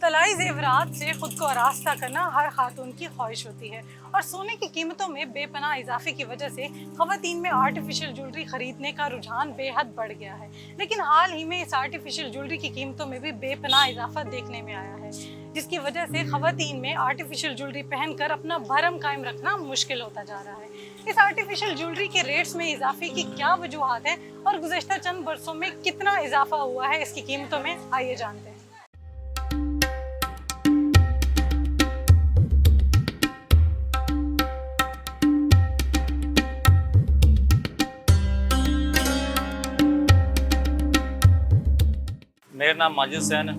तलाई ज़ेवरात से खुद को आरास्ता करना हर खातून की ख्वाहिश होती है और सोने की कीमतों में बेपनाह इजाफे की वजह से ख़वातीन में आर्टिफिशियल ज्वेलरी खरीदने का रुझान बेहद बढ़ गया है। लेकिन हाल ही में इस आर्टिफिशियल ज्वेलरी की कीमतों में भी बेपनाह इजाफा देखने में आया है, जिसकी वजह से ख़वातीन में आर्टिफिशियल ज्वेलरी पहनकर अपना भरम कायम रखना मुश्किल होता जा रहा है। इस आर्टिफिशियल ज्वेलरी के रेट्स में इजाफे की क्या वजूहात है और गुज़श्ता चंद बरसों में कितना इजाफा हुआ है इसकी कीमतों में, आइए जानते हैं। मेरा नाम माजिद हुसैन है।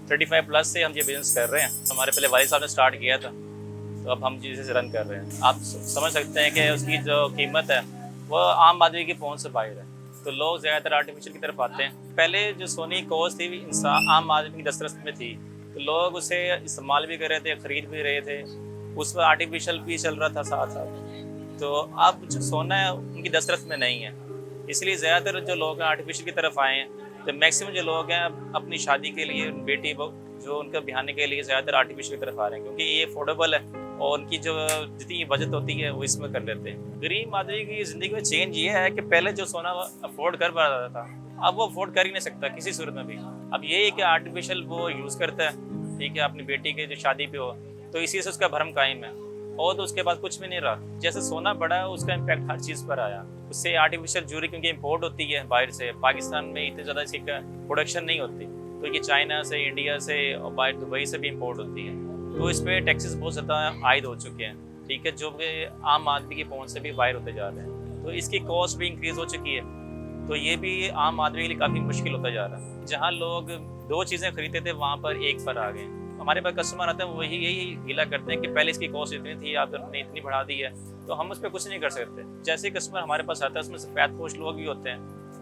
35 प्लस से हम ये बिज़नेस कर रहे हैं। हमारे पहले वालिद साहब ने स्टार्ट किया था, तो अब हम जिसे रन कर रहे हैं। आप समझ सकते हैं कि उसकी जो कीमत है वो आम आदमी की पहुंच से बाहर है, तो लोग ज़्यादातर आर्टिफिशियल की तरफ आते हैं। पहले जो सोने की कॉस्ट थी इंसान आम आदमी की दस्तरस में थी, तो लोग उसे इस्तेमाल भी कर रहे थे, ख़रीद भी रहे थे। उस पर आर्टिफिशियल भी चल रहा था साथ साथ। तो अब जो सोना है उनकी दस्तरस में नहीं है, इसलिए ज़्यादातर जो लोग आर्टिफिशियल की तरफ आए हैं। तो मैक्सिमम जो लोग हैं अपनी शादी के लिए, बेटी जो उनका बिहाने के लिए ज़्यादातर आर्टिफिशियल की तरफ आ रहे हैं, क्योंकि ये अफोर्डेबल है और उनकी जो जितनी बचत होती है वो इसमें कर लेते हैं। गरीब आदमी की ज़िंदगी में चेंज ये है कि पहले जो सोना अफोर्ड कर पा रहा था, अब वो अफोर्ड कर ही नहीं सकता किसी सूरत में भी। अब ये है कि आर्टिफिशियल वो यूज़ करता है, ठीक है, अपनी बेटी के जो शादी पे हो, तो इसी से उसका भरम कायम है और तो उसके बाद कुछ भी नहीं रहा। जैसे सोना बढ़ा है उसका इम्पैक्ट हर चीज़ पर आया। उससे आर्टिफिशियल ज्वेलरी क्योंकि इंपोर्ट होती है बाहर से, पाकिस्तान में इतनी ज़्यादा इसकी प्रोडक्शन नहीं होती, तो ये चाइना से, इंडिया से और बाहर दुबई से भी इंपोर्ट होती है। तो इस पर टैक्सेस बहुत ज़्यादा आयद हो चुके हैं, ठीक है, जो कि आम आदमी की पहुंच से भी बाहर होते जा रहे हैं। तो इसकी कॉस्ट भी इंक्रीज़ हो चुकी है, तो ये भी आम आदमी के लिए काफ़ी मुश्किल होता जा रहा है। जहाँ लोग 2 चीज़ें खरीदते थे वहाँ पर एक पर आ गए। हमारे पास कस्टमर आते हैं, वही यही गिला करते हैं कि पहले इसकी कॉस्ट इतनी थी, आपने इतनी बढ़ा दी है, तो हम उस पर कुछ नहीं कर सकते। जैसे ही कस्टमर हमारे पास आता है उसमें सफ़ेद पोश लोग भी होते हैं,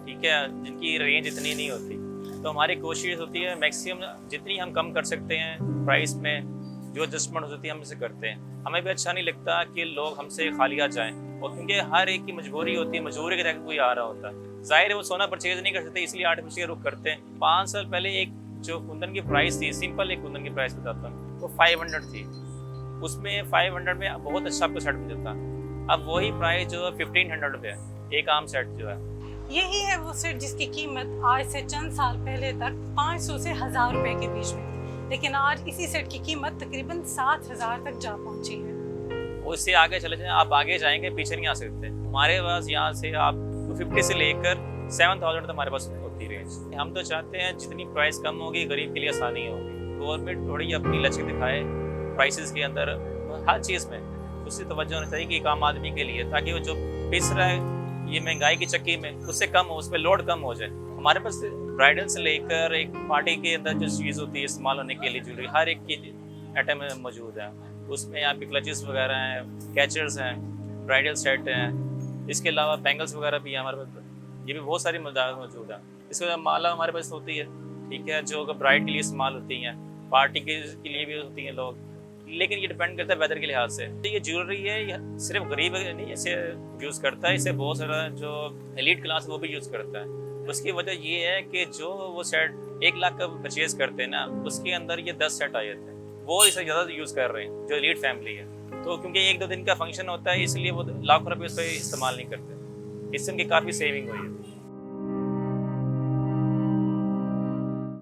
ठीक है, जिनकी रेंज इतनी नहीं होती। तो हमारी कोशिश होती है मैक्सिमम जितनी हम कम कर सकते हैं प्राइस में, जो एडजस्टमेंट होती है हम इसे करते हैं। हमें भी अच्छा नहीं लगता कि लोग हमसे खाली आ जाएँ, और क्योंकि हर एक की मजबूरी होती है, मजबूरी के तहत कोई आ रहा होता है। ज़ाहिर है वो सोना परचेज नहीं कर सकते, इसलिए आर्टिफिशियल रुख करते हैं। 5 साल पहले एक जो कुंदन की प्राइस थी, सिंपल एक कुंदन की प्राइस बताता हूँ, तो 500 थी। उसमें 500 में बहुत अच्छा आपको सेट मिल जाता। अब वही प्राइस जो है 1500 पे है एक आम सेट जो है। यही है वो सेट जिसकी कीमत आज से चंद साल पहले तक 500 से 1000 रुपए के बीच में थी, लेकिन आज इसी सेट की कीमत तकरीबन 7000 तक जा पहुंची है। उससे आगे चले जाएं, आप आगे जाएंगे, पीछे नहीं आ सकते। हमारे पास यहाँ से आप 250 से लेकर 7000 तक हमारे पास होती रेंज। हम तो चाहते हैं जितनी प्राइस कम होगी गरीब के लिए आसानी होगी। गवर्नमेंट थोड़ी अपनी लचक दिखाए प्राइसेस के अंदर, हर चीज़ में उससे तवज्जो होनी चाहिए कि एक आम आदमी के लिए, ताकि वो जो पिस रहा है ये महंगाई की चक्की में उससे कम हो, उस पर लोड कम हो जाए। हमारे पास ब्राइडल से लेकर एक पार्टी के अंदर जो चीज़ होती है इस्तेमाल होने के लिए ज्वेलरी, हर एक की आइटम मौजूद है। उसमें आपके क्लचेस वगैरह हैं, कैचर्स हैं, ब्राइडल सेट हैं, इसके अलावा बैंगल्स वगैरह भी हैं हमारे पास। ये भी बहुत सारी मौजूद है। इसके अलावा माला हमारे पास होती है, ठीक है, जो ब्राइड के लिए इस्तेमाल होती हैं, पार्टी के लिए भी होती हैं लोग, लेकिन ये डिपेंड करता है वेदर के लिहाज से। तो ये ज्वेलरी है, ये सिर्फ गरीब नहीं इसे यूज़ करता है, इसे बहुत सारा जो एलीट क्लास है वो भी यूज़ करता है। उसकी वजह ये है कि जो वो सेट 1 लाख का परचेज करते हैं ना, उसके अंदर ये 10 सेट आए थे, वो इसे ज़्यादा यूज़ कर रहे हैं जो एलीट फैमिली है। तो क्योंकि 1-2 दिन का फंक्शन होता है, इसलिए वो लाखों रुपये उस पर इस्तेमाल नहीं करते। इससे उनकी काफ़ी सेविंग हुई है।